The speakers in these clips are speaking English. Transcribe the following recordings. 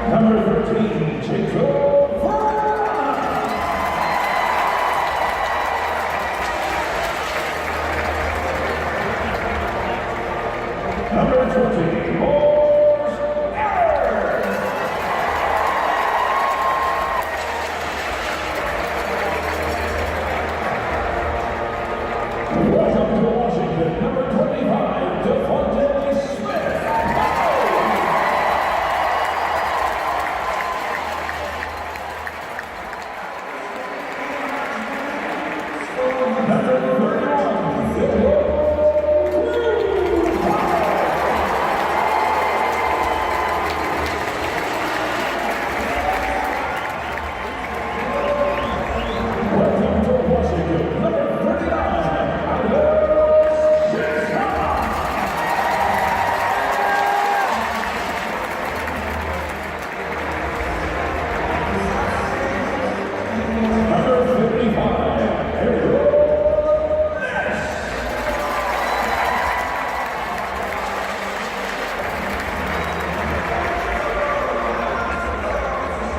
Number 13, TXHT. Number 20, welcome to Washington, number 25,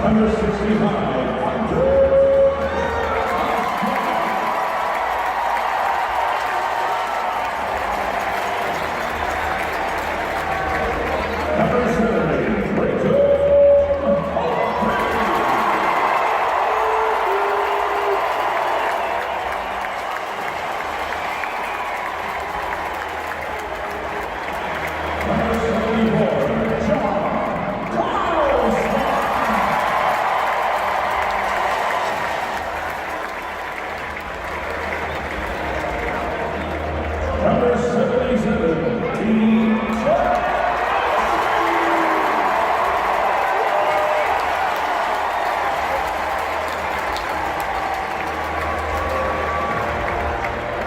number 65.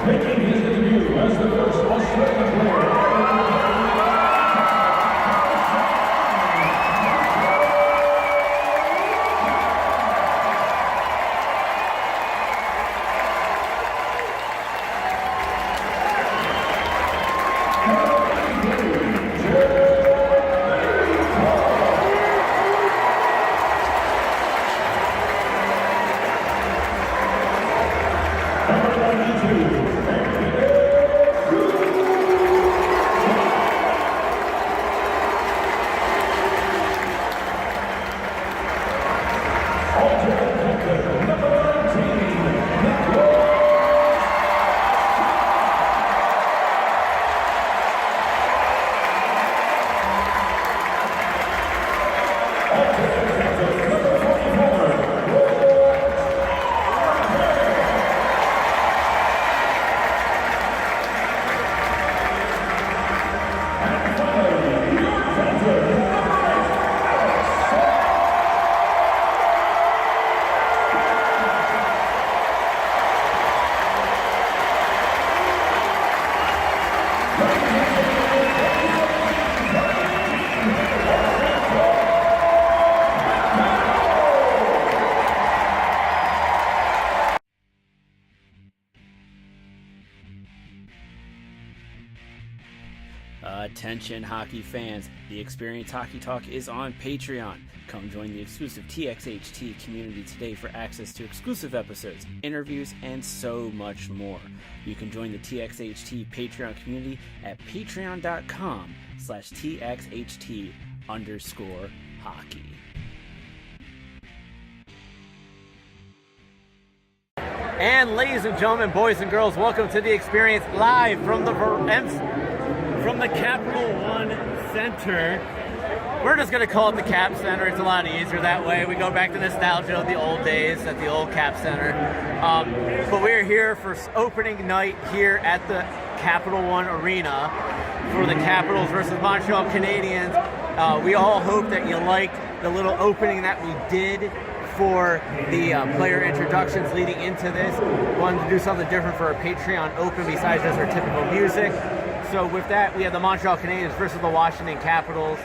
Making his debut as the first Australian player. Attention hockey fans, the Experience Hockey Talk is on Patreon. Come join the exclusive TXHT community today for access to exclusive episodes, interviews, and so much more. You can join the TXHT Patreon community at patreon.com/TXHT_hockey. And ladies and gentlemen, boys and girls, welcome to the Experience live from the Capital One Center. We're just going to call it the Cap Center. It's a lot easier that way. We go back to nostalgia of the old days at the old Cap Center. But we're here for opening night here at the Capital One Arena for the Capitals versus Montreal Canadiens. We all hope that you liked the little opening that we did for the player introductions leading into this. Wanted to do something different for our Patreon Open besides just our typical music. So with that, we have the Montreal Canadiens versus the Washington Capitals.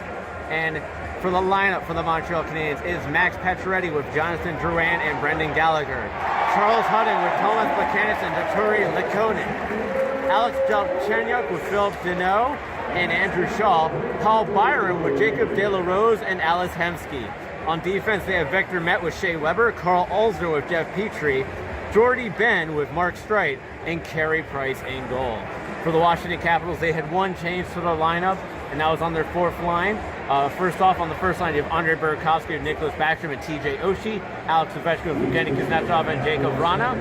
And for the lineup for the Montreal Canadiens is Max Pacioretty with Jonathan Drouin and Brendan Gallagher. Charles Hudon with Thomas Buchanan and Dottore Lekonen. Alex Galchenyuk with Philip Deneau and Andrew Shaw. Paul Byron with Jacob De La Rose and Alice Hemsky. On defense, they have Vector Met with Shea Weber, Carl Alsner with Jeff Petrie, Jordy Ben with Mark Streit, and Carey Price in goal. For the Washington Capitals, they had one change to their lineup, and that was on their fourth line. First off, on the first line, you have Andre Burakovsky with Nicholas Backstrom and TJ Oshie, Alex Ovechkin with Evgeny Kuznetsov and Jacob Rana,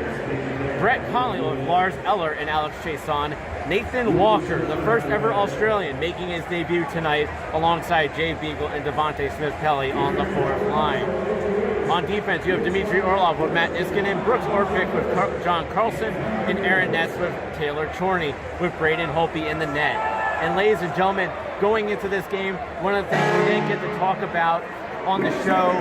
Brett Connolly with Lars Eller and Alex Chiasson, Nathan Walker, the first ever Australian, making his debut tonight alongside Jay Beagle and Devontae Smith-Pelly on the fourth line. On defense, you have Dmitry Orlov with Matt Niskanen, Brooks Orpik with John Carlson, and Aaron Ness with Taylor Chorney with Braden Holtby in the net. And ladies and gentlemen, going into this game, one of the things we didn't get to talk about on the show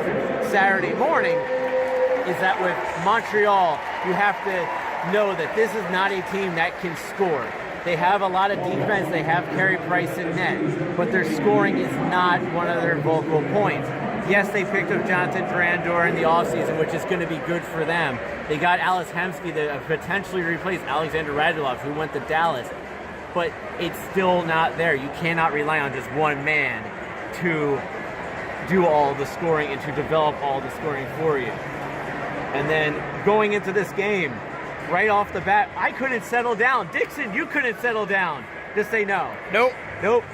Saturday morning is that with Montreal, you have to know that this is not a team that can score. They have a lot of defense, they have Carey Price in net, but their scoring is not one of their vocal points. Yes, they picked up Jonathan Drouin during the offseason, which is going to be good for them. They got Alice Hemsky to potentially replace Alexander Radulov, who went to Dallas, but it's still not there. You cannot rely on just one man to do all the scoring and to develop all the scoring for you. And then going into this game, right off the bat, I couldn't settle down. Dixon, you couldn't settle down. Just say no. Nope.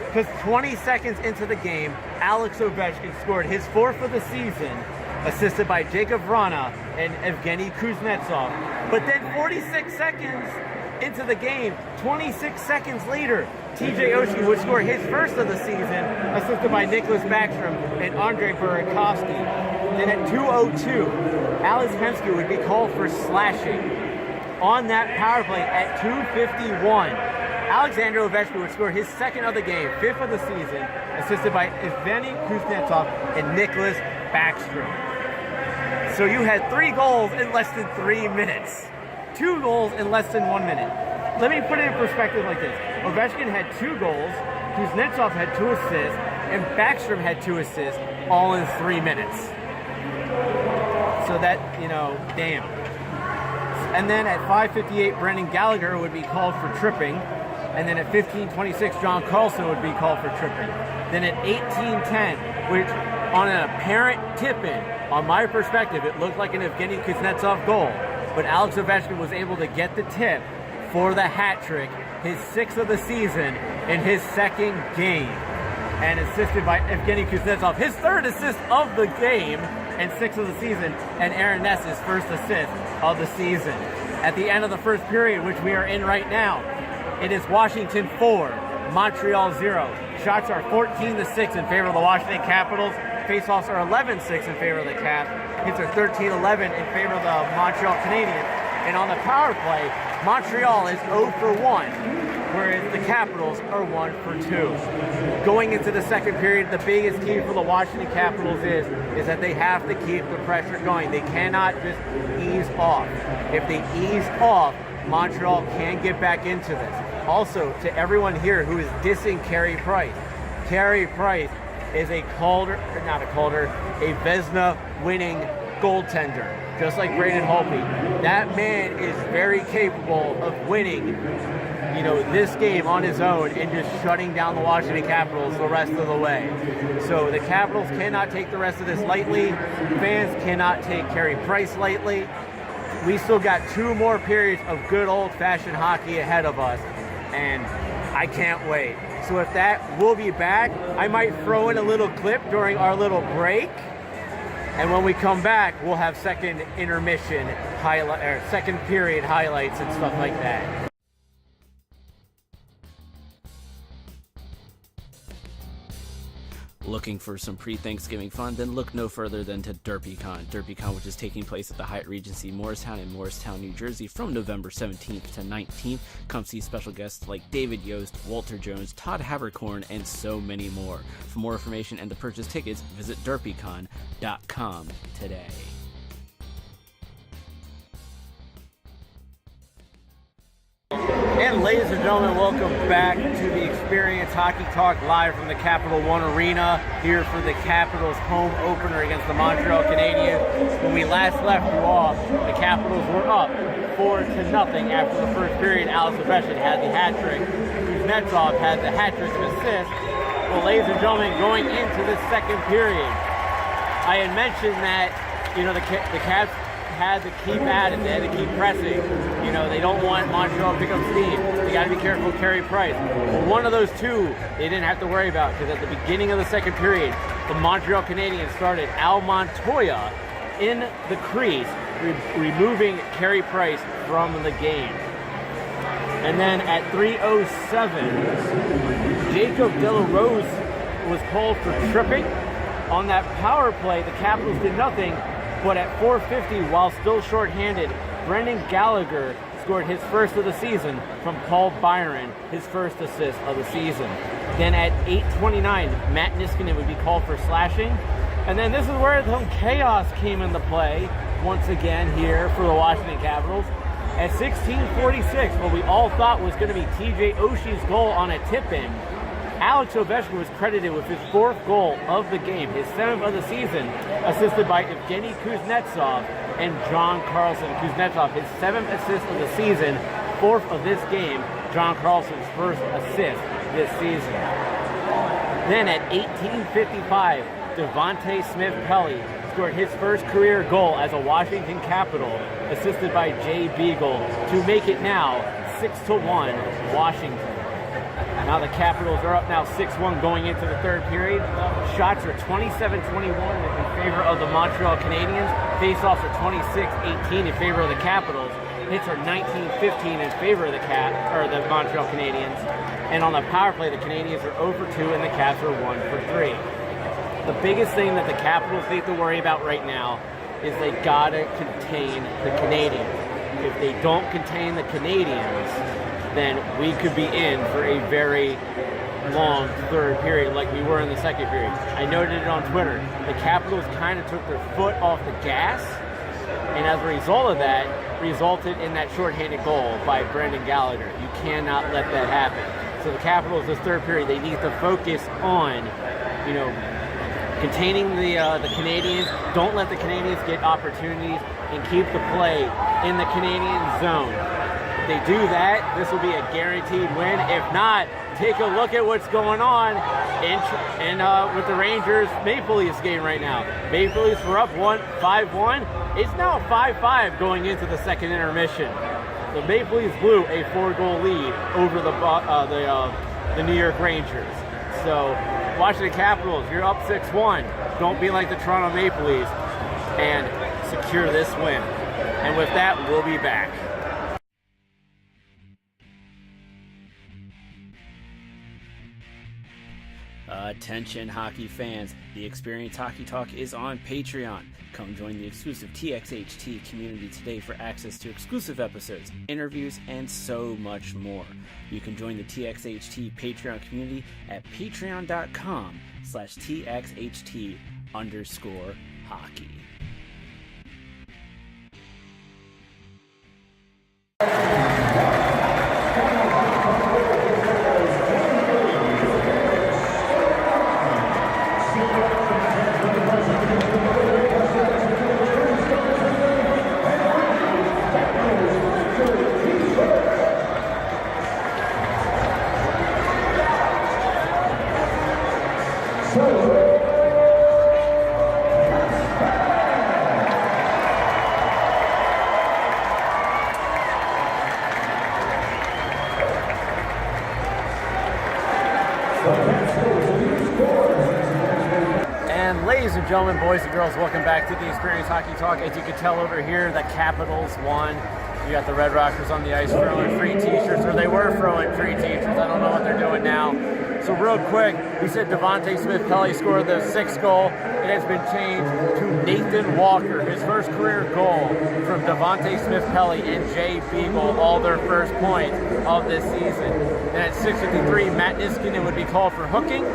Because 20 seconds into the game, Alex Ovechkin scored his fourth of the season, assisted by Jacob Rana and Evgeny Kuznetsov. But then 46 seconds into the game, 26 seconds later, TJ Oshie would score his first of the season, assisted by Nicholas Backstrom and Andre Burakovsky. Then at 2:02, Alex Hemsky would be called for slashing. On that power play at 2:51, Alexander Ovechkin would score his second of the game, fifth of the season, assisted by Evgeny Kuznetsov and Nicholas Backstrom. So you had 3 goals in less than 3 minutes. 2 goals in less than 1 minute. Let me put it in perspective like this. Ovechkin had 2 goals, Kuznetsov had 2 assists, and Backstrom had 2 assists, all in 3 minutes. So that, damn. And then at 5:58, Brendan Gallagher would be called for tripping. And then at 15:26, John Carlson would be called for tripping. Then at 18:10, which on an apparent tip-in, on my perspective, it looked like an Evgeny Kuznetsov goal. But Alex Ovechkin was able to get the tip for the hat trick, his 6th of the season in his second game. And assisted by Evgeny Kuznetsov, his 3rd assist of the game and 6th of the season, and Aaron Ness's 1st assist of the season. At the end of the first period, which we are in right now, it is Washington 4, Montreal 0. Shots are 14-6 in favor of the Washington Capitals. Faceoffs are 11-6 in favor of the Caps. Hits are 13-11 in favor of the Montreal Canadiens. And on the power play, Montreal is 0 for 1, whereas the Capitals are 1 for 2. Going into the second period, the biggest key for the Washington Capitals is that they have to keep the pressure going. They cannot just ease off. If they ease off, Montreal can get back into this. Also, to everyone here who is dissing Carey Price is a Vezina winning goaltender, just like Braden Holtby. That man is very capable of winning, this game on his own and just shutting down the Washington Capitals the rest of the way. So the Capitals cannot take the rest of this lightly. Fans cannot take Carey Price lightly. We still got 2 more periods of good old-fashioned hockey ahead of us, and I can't wait. So with that, we'll be back. I might throw in a little clip during our little break, and when we come back, we'll have second period highlights and stuff like that. Looking for some pre-Thanksgiving fun? Then look no further than to DerpyCon. DerpyCon, which is taking place at the Hyatt Regency Morristown in Morristown, New Jersey from November 17th to 19th. Come see special guests like David Yost, Walter Jones, Todd Habercorn, and so many more. For more information and to purchase tickets, visit derpycon.com today. And ladies and gentlemen, welcome back to the Experience Hockey Talk live from the Capital One Arena here for the Capitals home opener against the Montreal Canadiens. When we last left you off, the Capitals were up 4-0 after the first period. Alex Ovechkin had the hat trick. Kuznetsov had the hat trick of assists. Well, ladies and gentlemen, going into the second period, I had mentioned that, the Caps had to keep at it. They had to keep pressing. They don't want Montreal to pick up steam. They got to be careful of Carey Price. Well, one of those two they didn't have to worry about, because at the beginning of the second period, the Montreal Canadiens started Al Montoya in the crease, removing Carey Price from the game. And then at 3:07, Jacob Delarose was called for tripping. On that power play, the Capitals did nothing. But at 4:50, while still shorthanded, Brendan Gallagher scored his first of the season from Paul Byron, his first assist of the season. Then at 8:29, Matt Niskanen would be called for slashing. And then this is where some chaos came into play once again here for the Washington Capitals. At 16:46, what we all thought was going to be TJ Oshie's goal on a tip-in, Alex Ovechkin was credited with his fourth goal of the game, his seventh of the season, assisted by Evgeny Kuznetsov and John Carlson. Kuznetsov, his seventh assist of the season, fourth of this game, John Carlson's first assist this season. Then at 18:55, Devontae Smith-Pelly scored his first career goal as a Washington Capital, assisted by Jay Beagle, to make it now 6-1 Washington. Now the Capitals are up now 6-1 going into the third period. Shots are 27-21 in favor of the Montreal Canadiens. Faceoffs are 26-18 in favor of the Capitals. Hits are 19-15 in favor of the Montreal Canadiens. And on the power play, the Canadiens are 0-2 and the Caps are 1-3. The biggest thing that the Capitals need to worry about right now is they gotta contain the Canadiens. If they don't contain the Canadiens, then we could be in for a very long third period like we were in the second period. I noted it on Twitter. The Capitals kind of took their foot off the gas, and as a result of that, resulted in that shorthanded goal by Brendan Gallagher. You cannot let that happen. So the Capitals this third period, they need to focus on, containing the Canadiens. Don't let the Canadiens get opportunities, and keep the play in the Canadian zone. If they do that, this will be a guaranteed win. If not, take a look at what's going on with the Rangers Maple Leafs game right now. Maple Leafs were up 5-1. It's now 5-5 going into the second intermission. The Maple Leafs blew a 4-goal lead over the New York Rangers. So, Washington Capitals, you're up 6-1. Don't be like the Toronto Maple Leafs and secure this win. And with that, we'll be back. Attention hockey fans, the Experience Hockey Talk is on Patreon. Come join the exclusive TXHT community today for access to exclusive episodes, interviews, and so much more. You can join the TXHT Patreon community at patreon.com/TXHT_hockey. And ladies and gentlemen, boys and girls, welcome back to the Experience Hockey Talk. As you can tell over here, the Capitals won. You got the Red Rockers on the ice throwing free t-shirts, or they were throwing free t-shirts. I don't know what they're doing now. So real quick, he said Devontae Smith-Pelly scored the 6th goal. It has been changed to Nathan Walker, his first career goal from Devontae Smith-Pelly and Jay Beagle, all their first points of this season. And at 6:53, Matt Niskanen would be called for hooking.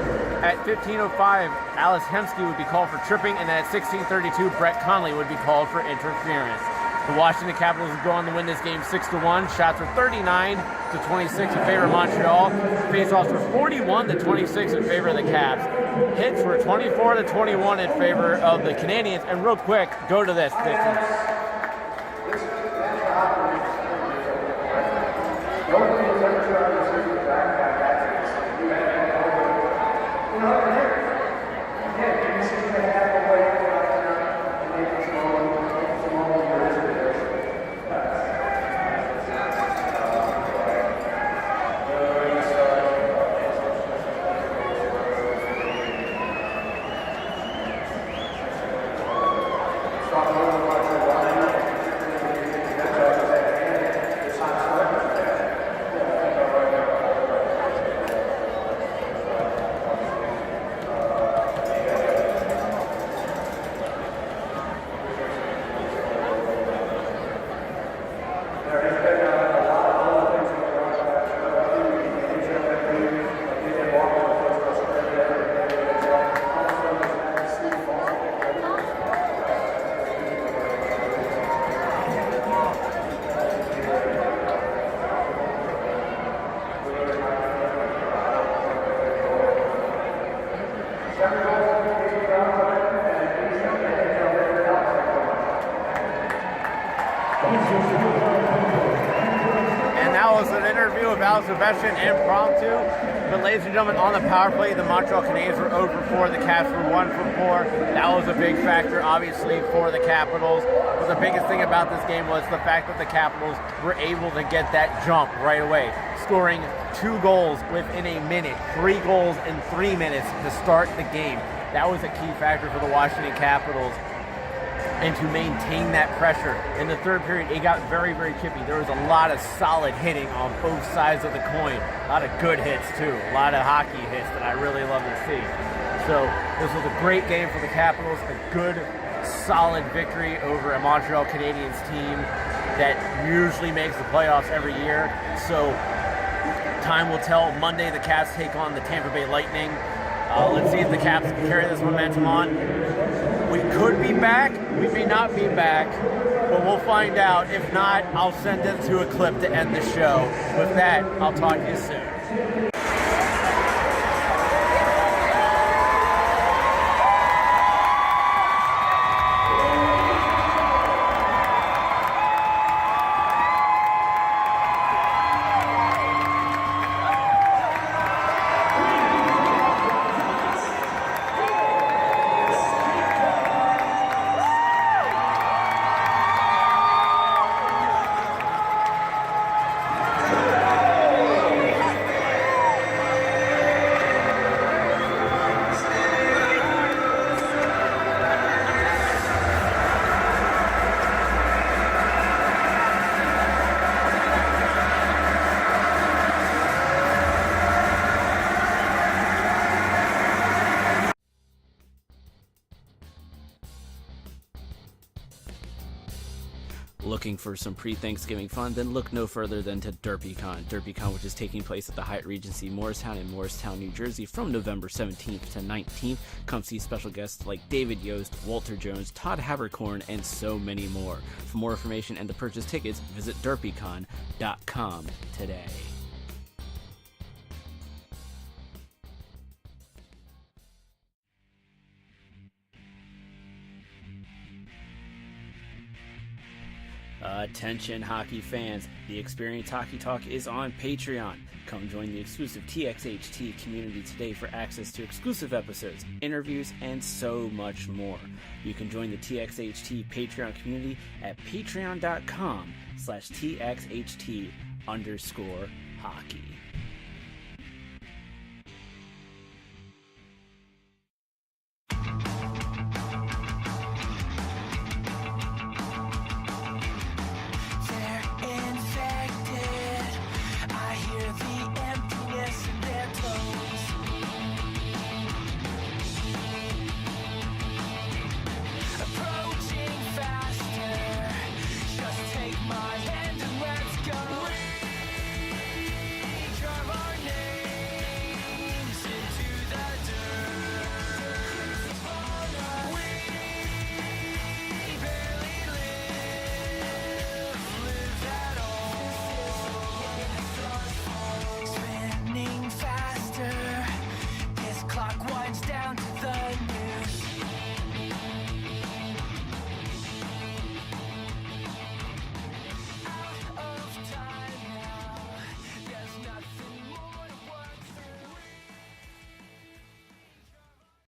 At 15:05, Alice Hemsky would be called for tripping, and then at 16:32, Brett Conley would be called for interference. The Washington Capitals would go on to win this game 6-1. Shots were 39-26 in favor of Montreal. Faceoffs were 41-26 in favor of the Caps. Hits were 24-21 in favor of the Canadiens. And real quick, go to this. And that was an interview with Alex Ovechkin, impromptu. But ladies and gentlemen, on the power play, the Montreal Canadiens were 0 for 4. The Caps were 1 for 4. That was a big factor, obviously, for the Capitals. But the biggest thing about this game was the fact that the Capitals were able to get that jump right away, scoring 2 goals within a minute, 3 goals in 3 minutes to start the game. That was a key factor for the Washington Capitals. And to maintain that pressure. In the third period, it got very, very chippy. There was a lot of solid hitting on both sides of the coin. A lot of good hits, too. A lot of hockey hits that I really love to see. So this was a great game for the Capitals. A good, solid victory over a Montreal Canadiens team that usually makes the playoffs every year. So time will tell. Monday, the Caps take on the Tampa Bay Lightning. Let's see if the Caps can carry this momentum on. We could be back, we may not be back, but we'll find out. If not, I'll send it to a clip to end the show. With that, I'll talk to you soon. Looking for some pre-Thanksgiving fun? Then look no further than to DerpyCon. DerpyCon, which is taking place at the Hyatt Regency Morristown in Morristown, New Jersey from November 17th to 19th. Come see special guests like David Yost, Walter Jones, Todd Haberkorn, and so many more. For more information and to purchase tickets, visit derpycon.com today. Attention hockey fans, the Experience Hockey Talk is on Patreon. Come join the exclusive TXHT community today for access to exclusive episodes, interviews, and so much more. You can join the TXHT Patreon community at patreon.com/TXHT_hockey.